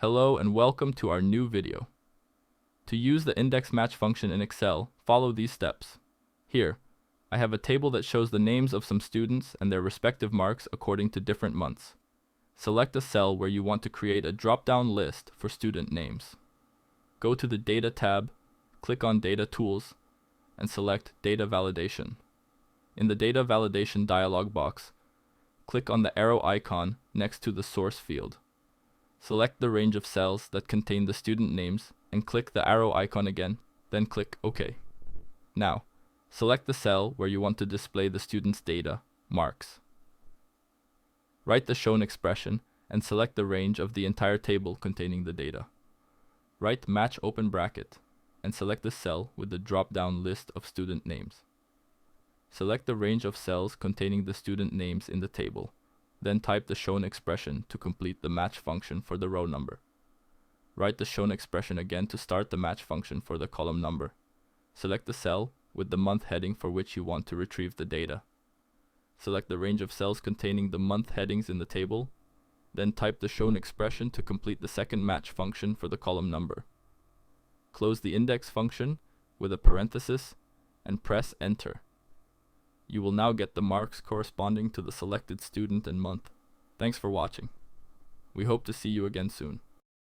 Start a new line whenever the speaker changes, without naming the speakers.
Hello and welcome to our new video. To use the index match function in Excel, follow these steps. Here, I have a table that shows the names of some students and their respective marks according to different months. Select a cell where you want to create a drop-down list for student names. Go to the Data tab, click on Data Tools, and select Data Validation. In the Data Validation dialog box, click on the arrow icon next to the source field. Select the range of cells that contain the student names and click the arrow icon again, then click OK. Now, select the cell where you want to display the student's data, marks. Write the shown expression and select the range of the entire table containing the data. Write match open bracket and select the cell with the drop-down list of student names. Select the range of cells containing the student names in the table. Then type the shown expression to complete the match function for the row number. Write the shown expression again to start the match function for the column number. Select the cell with the month heading for which you want to retrieve the data. Select the range of cells containing the month headings in the table. Then type the shown expression to complete the second match function for the column number. Close the index function with a parenthesis and press Enter. You will now get the marks corresponding to the selected student and month. Thanks for watching. We hope to see you again soon.